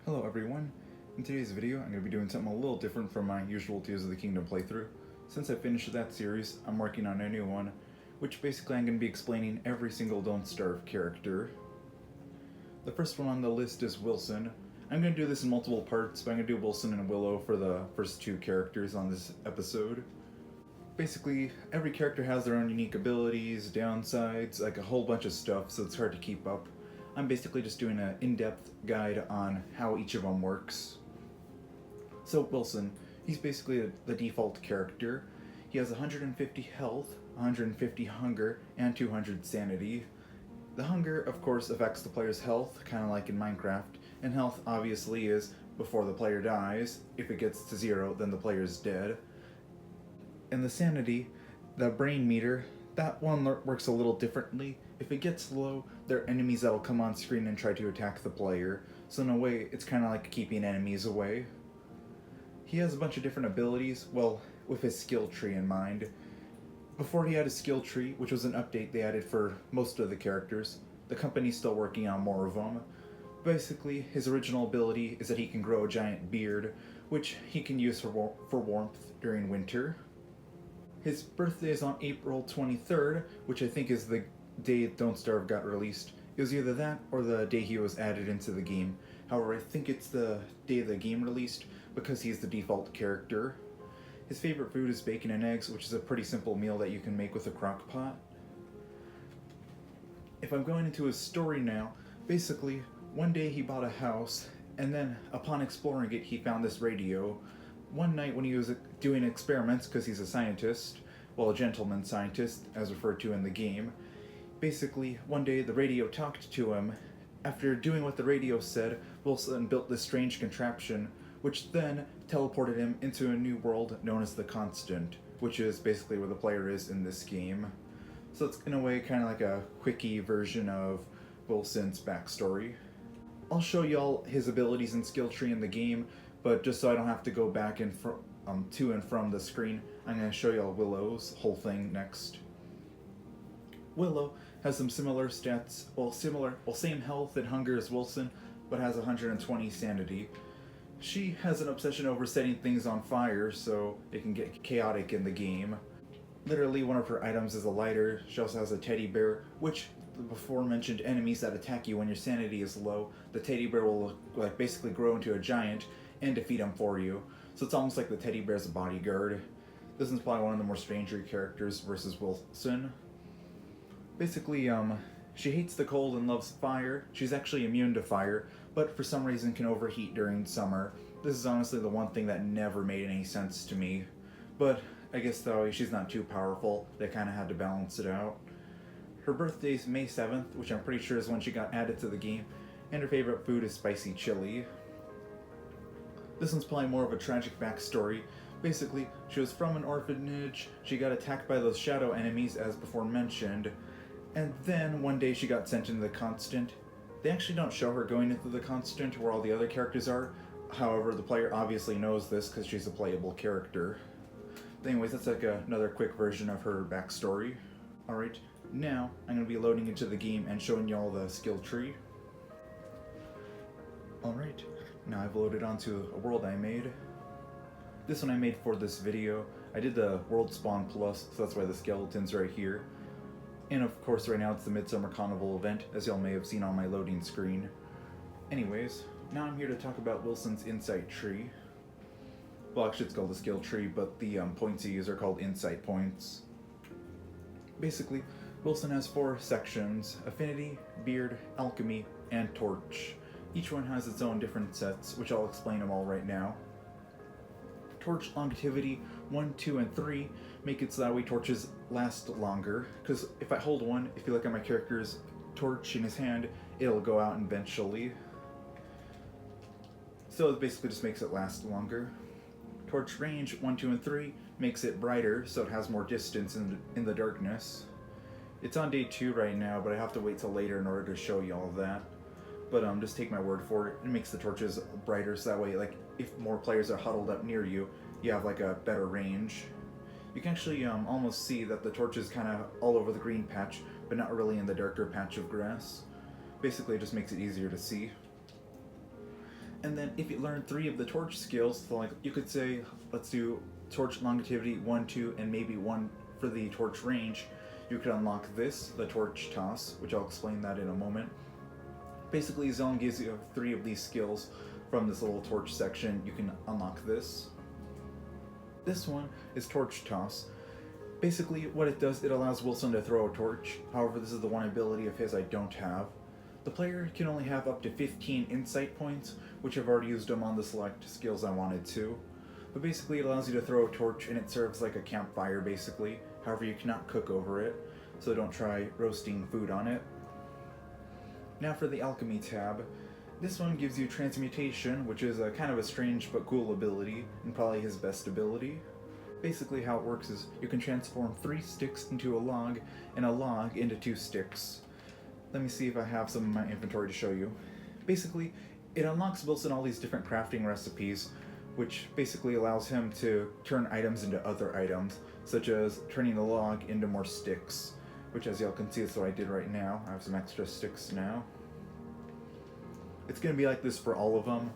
Hello everyone. In today's video, I'm going to be doing something a little different from my usual Tears of the Kingdom playthrough. Since I finished that series, I'm working on a new one, which basically I'm going to be explaining every single Don't Starve character. The first one on the list is Wilson. I'm going to do this in multiple parts, but I'm going to do Wilson and Willow for the first two characters on this episode. Basically, every character has their own unique abilities, downsides, like a whole bunch of stuff, so it's hard to keep up. I'm basically just doing an in-depth guide on how each of them works. So Wilson, he's basically the default character. He has 150 health, 150 hunger, and 200 sanity. The hunger, of course, affects the player's health, kind of like in Minecraft, and health obviously is before the player dies. If it gets to 0, then the player's dead. And the sanity, the brain meter, that one works a little differently. If it gets low, there are enemies that'll come on screen and try to attack the player, so in a way, it's kind of like keeping enemies away. He has a bunch of different abilities, well, with his skill tree in mind. Before he had a skill tree, which was an update they added for most of the characters, the company's still working on more of them. Basically, his original ability is that he can grow a giant beard, which he can use for warmth during winter. His birthday is on April 23rd, which I think is the day Don't Starve got released. It was either that or the day he was added into the game. However, I think it's the day the game released because he's the default character. His favorite food is bacon and eggs, which is a pretty simple meal that you can make with a crock pot. If I'm going into his story now, basically, one day he bought a house, and then upon exploring it, he found this radio. One night when he was doing experiments, because he's a scientist, well, a gentleman scientist, as referred to in the game, basically, one day the radio talked to him. After doing what the radio said, Wilson built this strange contraption, which then teleported him into a new world known as the Constant, which is basically where the player is in this game. So it's in a way kind of like a quickie version of Wilson's backstory. I'll show y'all his abilities and skill tree in the game, but just so I don't have to go back and to and from the screen, I'm going to show y'all Willow's whole thing next. Willow has some similar stats, same health and hunger as Wilson, but has 120 sanity. She has an obsession over setting things on fire, so it can get chaotic in the game. Literally, one of her items is a lighter. She also has a teddy bear, which the before mentioned enemies that attack you when your sanity is low, the teddy bear will basically grow into a giant and defeat them for you. So it's almost like the teddy bear's a bodyguard. This is probably one of the more stranger characters versus Wilson. Basically, she hates the cold and loves fire. She's actually immune to fire, but for some reason can overheat during summer. This is honestly the one thing that never made any sense to me. But I guess though she's not too powerful, they kind of had to balance it out. Her birthday's May 7th, which I'm pretty sure is when she got added to the game, and her favorite food is spicy chili. This one's probably more of a tragic backstory. Basically, she was from an orphanage, she got attacked by those shadow enemies as before mentioned, and then one day she got sent into the Constant. They actually don't show her going into the Constant where all the other characters are. However, the player obviously knows this because she's a playable character. But anyways, that's like another quick version of her backstory. Alright, now I'm going to be loading into the game and showing y'all the skill tree. Alright, now I've loaded onto a world I made. This one I made for this video. I did the World Spawn Plus, so that's why the skeleton's right here. And of course right now it's the Midsummer Carnival event, as y'all may have seen on my loading screen. Anyways, now I'm here to talk about Wilson's insight tree. Well, actually it's called the skill tree, but the points you use are called insight points. Basically, Wilson has 4 sections: Affinity, Beard, Alchemy, and Torch. Each one has its own different sets, which I'll explain them all right now. Torch longevity 1, 2, and 3 make it so that way torches last longer, because if I hold one, if you look at my character's torch in his hand, it'll go out eventually. So it basically just makes it last longer. Torch range 1, 2, and 3 makes it brighter, so it has more distance in the darkness. It's on day 2 right now, but I have to wait till later in order to show you all that. But just take my word for it. It makes the torches brighter, so that way, if more players are huddled up near you, you have a better range. You can actually almost see that the torch is kind of all over the green patch, but not really in the darker patch of grass. Basically, it just makes it easier to see. And then if you learn 3 of the torch skills, so like you could say, let's do torch longevity 1, 2, and maybe 1 for the torch range, you could unlock this, the torch toss, which I'll explain that in a moment. Basically, as long as you have 3 of these skills from this little torch section, you can unlock this. This one is torch toss. Basically, what it does, it allows Wilson to throw a torch. However, this is the one ability of his I don't have. The player can only have up to 15 insight points, which I've already used them on the select skills I wanted to. But basically, it allows you to throw a torch, and it serves like a campfire, basically. However, you cannot cook over it, so don't try roasting food on it. Now for the alchemy tab. This one gives you transmutation, which is a kind of a strange but cool ability, and probably his best ability. Basically how it works is you can transform 3 sticks into a log, and a log into 2 sticks. Let me see if I have some in my inventory to show you. Basically, it unlocks Wilson all these different crafting recipes, which basically allows him to turn items into other items, such as turning the log into more sticks, which as y'all can see is what I did right now. I have some extra sticks now. It's going to be like this for all of them.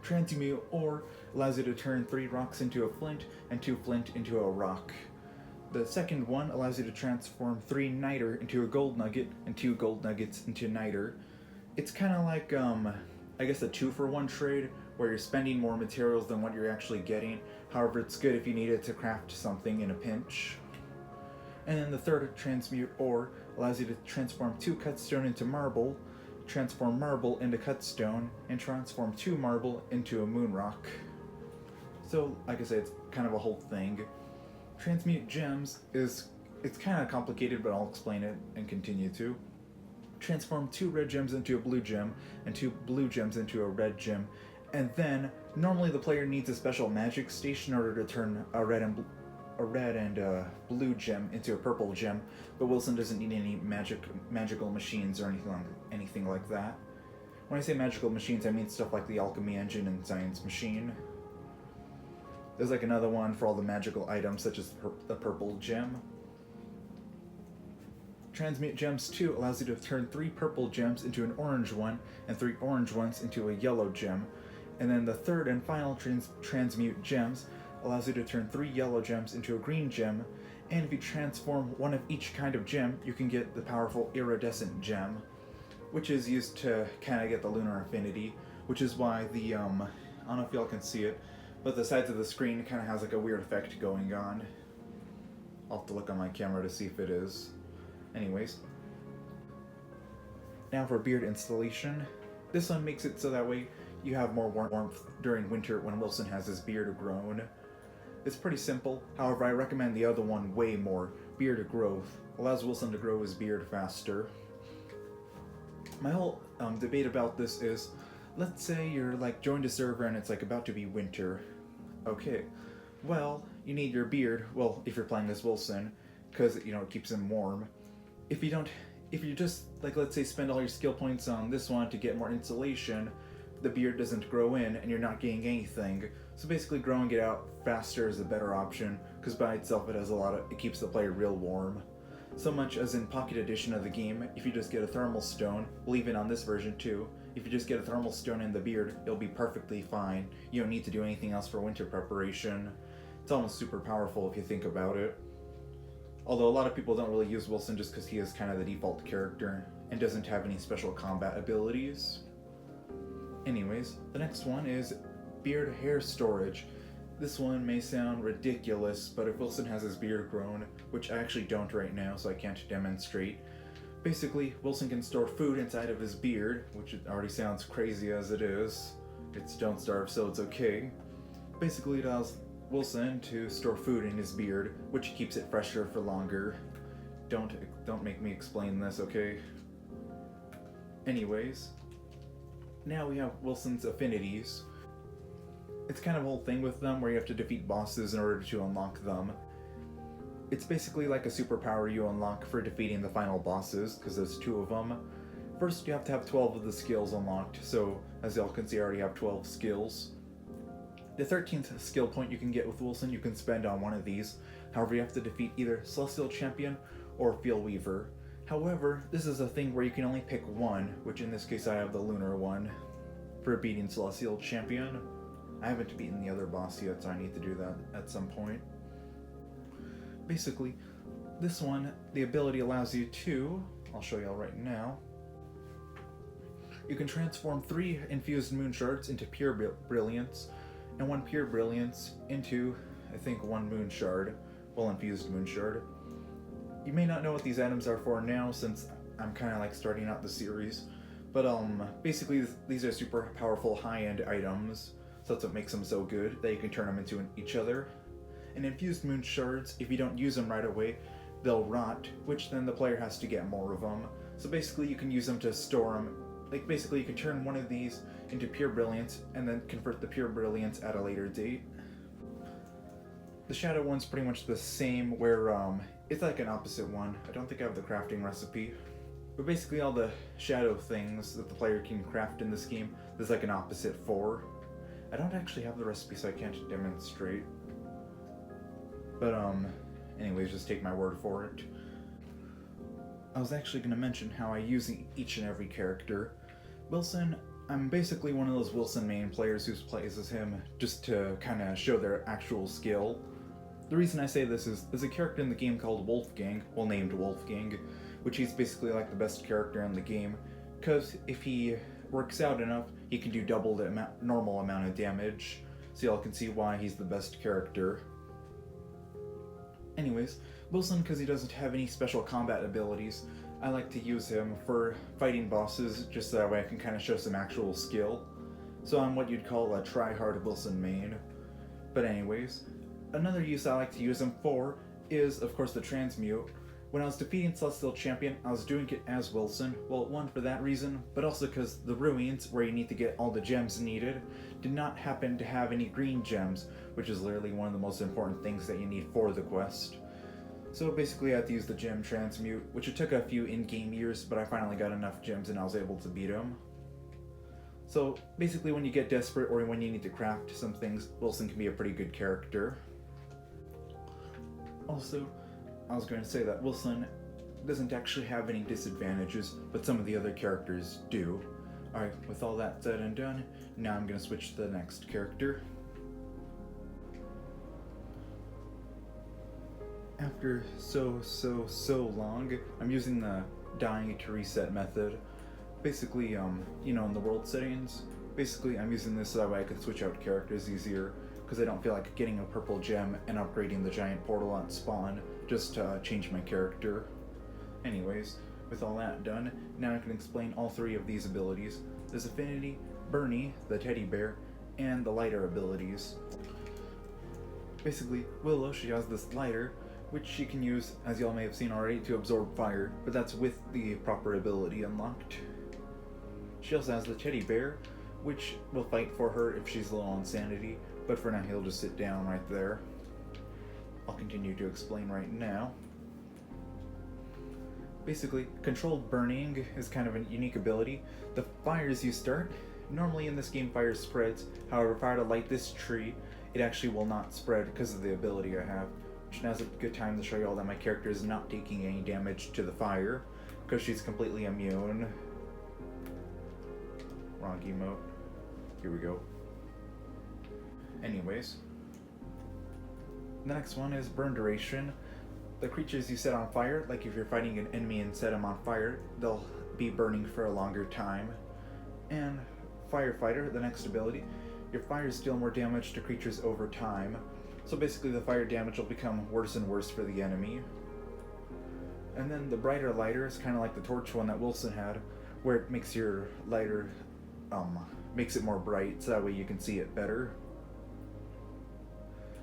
Transmute ore allows you to turn 3 rocks into a flint and 2 flint into a rock. The second one allows you to transform 3 niter into a gold nugget and 2 gold nuggets into niter. It's kind of like, I guess a 2-for-1 trade, where you're spending more materials than what you're actually getting. However, it's good if you needed to craft something in a pinch. And then the third transmute ore allows you to transform 2 cutstone into marble, transform marble into cutstone, and transform 2 marble into a moon rock. So, like I said, it's kind of a whole thing. Transmute gems it's kind of complicated, but I'll explain it and continue to. Transform 2 red gems into a blue gem, and 2 blue gems into a red gem, and then normally the player needs a special magic station in order to turn a red and blue gem into a purple gem, but Wilson doesn't need any magical machines or anything like that. When I say magical machines, I mean stuff like the alchemy engine and science machine. There's like another one for all the magical items, such as the purple gem. Transmute Gems 2 allows you to turn 3 purple gems into an orange one, and 3 orange ones into a yellow gem. And then the third and final Transmute Gems allows you to turn 3 yellow gems into a green gem, and if you transform one of each kind of gem, you can get the powerful iridescent gem, which is used to kind of get the lunar affinity, which is why the, I don't know if y'all can see it, but the sides of the screen kind of has like a weird effect going on. I'll have to look on my camera to see if it is. Anyways. Now for beard installation. This one makes it so that way you have more warmth during winter when Wilson has his beard grown. It's pretty simple, however I recommend the other one way more. Beard growth allows Wilson to grow his beard faster. My whole debate about this is, let's say you're like joined a server and it's like about to be winter. Okay, well, you need your beard, well, if you're playing as Wilson, because, you know, it keeps him warm. If you just, like, let's say spend all your skill points on this one to get more insulation, the beard doesn't grow in and you're not getting anything. So basically growing it out faster is a better option, because by itself it keeps the player real warm. So much as in Pocket Edition of the game, if you just get a thermal stone, well, even on this version too, if you just get a thermal stone in the beard, it'll be perfectly fine. You don't need to do anything else for winter preparation. It's almost super powerful if you think about it. Although a lot of people don't really use Wilson just because he is kind of the default character and doesn't have any special combat abilities. Anyways, the next one is beard hair storage. This one may sound ridiculous, but if Wilson has his beard grown, which I actually don't right now, so I can't demonstrate, basically, Wilson can store food inside of his beard, which already sounds crazy as it is. It's don't starve, so it's okay. Basically, it allows Wilson to store food in his beard, which keeps it fresher for longer. Don't make me explain this, okay? Anyways, now we have Wilson's affinities. It's kind of a whole thing with them where you have to defeat bosses in order to unlock them. It's basically like a superpower you unlock for defeating the final bosses, because there's 2 of them. First, you have to have 12 of the skills unlocked, so as y'all can see, I already have 12 skills. The 13th skill point you can get with Wilson you can spend on one of these. However, you have to defeat either Celestial Champion or Field Weaver. However, this is a thing where you can only pick one, which in this case I have the Lunar one. for beating Celestial Champion. I haven't beaten the other boss yet, so I need to do that at some point. Basically, this one, the ability allows you to, I'll show you all right now. You can transform 3 infused moon shards into pure brilliance, and 1 pure brilliance into, I think, 1 moon shard, well, infused moon shard. You may not know what these items are for now, since I'm kind of like starting out the series, but basically these are super powerful high-end items, so that's what makes them so good, that you can turn them into each other. And infused moon shards, if you don't use them right away, they'll rot, which then the player has to get more of them. So basically you can use them to store them. Like basically you can turn one of these into pure brilliance and then convert the pure brilliance at a later date. The shadow one's pretty much the same, where it's like an opposite one. I don't think I have the crafting recipe. But basically all the shadow things that the player can craft in this game, there's like an opposite for. I don't actually have the recipe, so I can't demonstrate. But anyways, just take my word for it. I was actually going to mention how I use each and every character. Wilson, I'm basically one of those Wilson main players who plays as him just to kind of show their actual skill. The reason I say this is, there's a character in the game called Wolfgang, well named Wolfgang, which he's basically like the best character in the game, because if he works out enough, he can do double the normal amount of damage, so y'all can see why he's the best character. Anyways, Wilson, because he doesn't have any special combat abilities, I like to use him for fighting bosses, just so that way I can kind of show some actual skill. So I'm what you'd call a try-hard Wilson main. But anyways, another use I like to use him for is, of course, the transmute. When I was defeating Celestial Champion, I was doing it as Wilson. Well, one, for that reason, but also because the ruins, where you need to get all the gems needed, did not happen to have any green gems, which is literally one of the most important things that you need for the quest. So basically I had to use the gem transmute, which it took a few in-game years, but I finally got enough gems and I was able to beat him. So basically when you get desperate or when you need to craft some things, Wilson can be a pretty good character. Also, I was going to say that Wilson doesn't actually have any disadvantages, but some of the other characters do. Alright, with all that said and done, now I'm going to switch to the next character. After so long, I'm using the dying to reset method. Basically, you know, in the world settings, basically I'm using this so that way I can switch out characters easier, because I don't feel like getting a purple gem and upgrading the giant portal at spawn just to change my character. Anyways, with all that done, now I can explain all 3 of these abilities. There's Affinity, Bernie, the teddy bear, and the lighter abilities. Basically, Willow, she has this lighter, which she can use, as y'all may have seen already, to absorb fire, but that's with the proper ability unlocked. She also has the teddy bear, which will fight for her if she's low on sanity, but for now he'll just sit down right there. I'll continue to explain right now. Basically, controlled burning is kind of a unique ability. The fires you start, normally in this game fire spreads, however if I were to light this tree, it actually will not spread because of the ability I have. Which now's a good time to show you all that my character is not taking any damage to the fire, because she's completely immune. Wrong emote. Here we go. Anyways. The next one is burn duration. The creatures you set on fire, like if you're fighting an enemy and set them on fire, they'll be burning for a longer time. And Firefighter, the next ability, your fires deal more damage to creatures over time. So basically the fire damage will become worse and worse for the enemy. And then the brighter lighter is kind of like the torch one that Wilson had, where it makes your lighter, makes it more bright, so that way you can see it better.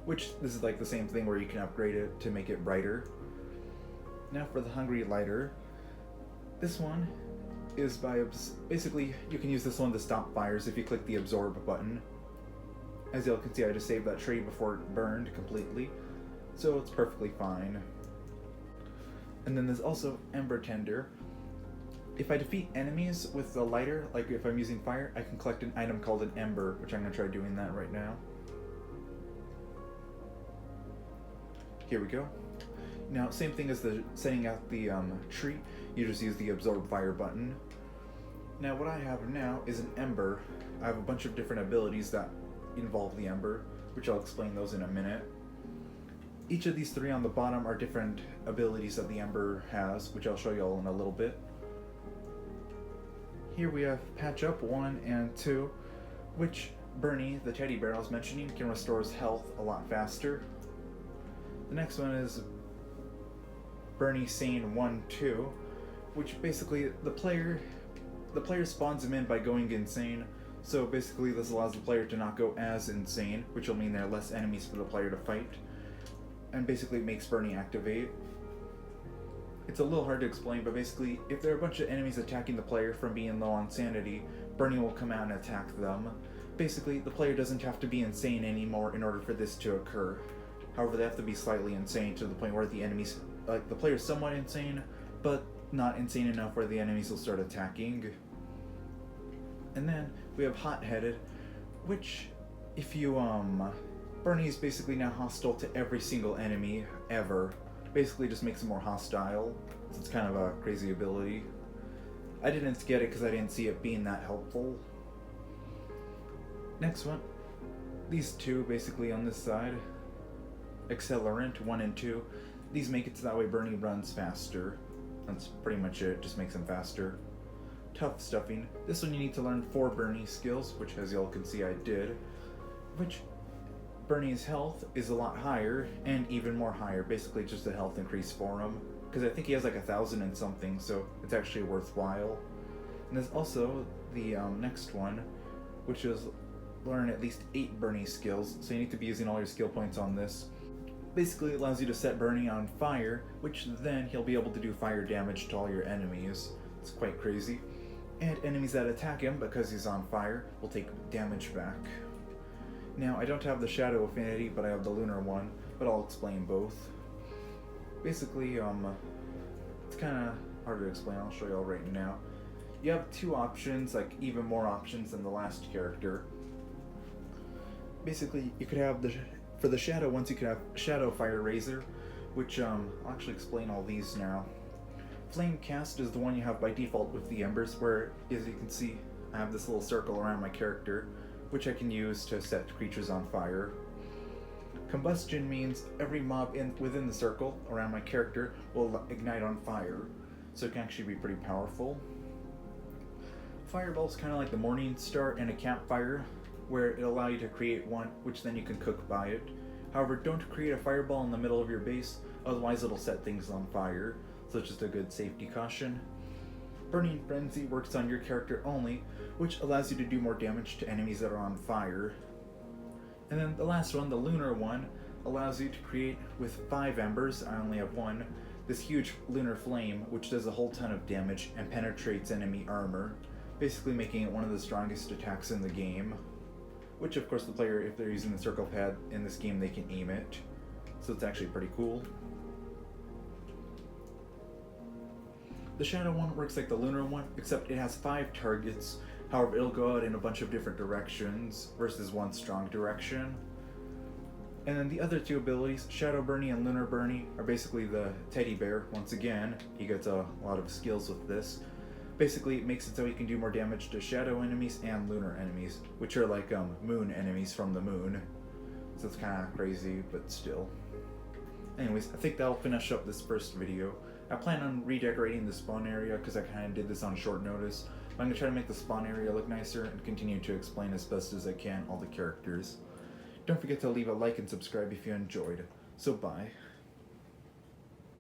Which, this is like the same thing where you can upgrade it to make it brighter. Now for the hungry lighter, this one is by, basically you can use this one to stop fires if you click the absorb button. As y'all can see, I just saved that tree before it burned completely, so it's perfectly fine. And then there's also Ember Tender. If I defeat enemies with the lighter, like if I'm using fire, I can collect an item called an Ember, which I'm going to try doing that right now. Here we go. Now, same thing as the setting out the tree, you just use the absorb fire button. Now what I have now is an Ember, I have a bunch of different abilities that involve the Ember, which I'll explain those in a minute. Each of these three on the bottom are different abilities that the Ember has, which I'll show you all in a little bit. Here we have Patch Up 1 and 2, which Bernie, the teddy bear I was mentioning, can restore his health a lot faster. The next one is Bernie Sane 1-2, which basically the player spawns him in by going insane. So basically this allows the player to not go as insane, which will mean there are less enemies for the player to fight, and basically it makes Bernie activate. It's a little hard to explain, but basically if there are a bunch of enemies attacking the player from being low on sanity, Bernie will come out and attack them. Basically, the player doesn't have to be insane anymore in order for this to occur. However, they have to be slightly insane to the point where the enemies, like the player's somewhat insane, but not insane enough where the enemies will start attacking. And then we have Hot-Headed, which if you, Bernie is basically now hostile to every single enemy ever. Basically just makes him more hostile, so it's kind of a crazy ability. I didn't get it because I didn't see it being that helpful. Next one, these two basically on this side, Accelerant 1 and 2, these make it so that way Bernie runs faster. That's pretty much it, just makes him faster. Tough Stuffing, this one you need to learn 4 Bernie skills, which as y'all can see I did, which Bernie's health is a lot higher and even more higher, basically just a health increase for him, because I think he has like 1,000 and something, so it's actually worthwhile. And there's also the next one, which is learn at least 8 Bernie skills, so you need to be using all your skill points on this. Basically it allows you to set Bernie on fire, which then he'll be able to do fire damage to all your enemies. It's quite crazy. And enemies that attack him because he's on fire will take damage back. Now I don't have the Shadow Affinity, but I have the Lunar one, but I'll explain both. Basically, it's kind of hard to explain, I'll show you all right now. You have 2 options, like even more options than the last character. Basically, you could have for the shadow ones, you could have Shadow Fire Razor, which I'll actually explain all these now. Flame Cast is the one you have by default with the embers, where, as you can see, I have this little circle around my character, which I can use to set creatures on fire. Combustion means every mob within the circle around my character will ignite on fire, so it can actually be pretty powerful. Fireball's kind of like the Morning Star and a campfire, where it'll allow you to create one, which then you can cook by it. However, don't create a fireball in the middle of your base, otherwise it'll set things on fire, so it's just a good safety caution. Burning Frenzy works on your character only, which allows you to do more damage to enemies that are on fire. And then the last one, the Lunar one, allows you to create with 5 embers, I only have 1, this huge lunar flame, which does a whole ton of damage and penetrates enemy armor, basically making it one of the strongest attacks in the game. Which of course the player, if they're using the circle pad in this game, they can aim it. So it's actually pretty cool. The Shadow one works like the Lunar one, except it has 5 targets. However, it'll go out in a bunch of different directions versus one strong direction. And then the other 2 abilities, Shadow Bernie and Lunar Bernie, are basically the teddy bear. Once again, he gets a lot of skills with this. Basically, it makes it so he can do more damage to shadow enemies and lunar enemies, which are like moon enemies from the moon. So it's kind of crazy, but still. Anyways, I think that'll finish up this first video. I plan on redecorating the spawn area because I kind of did this on short notice. But I'm going to try to make the spawn area look nicer and continue to explain as best as I can all the characters. Don't forget to leave a like and subscribe if you enjoyed. So bye.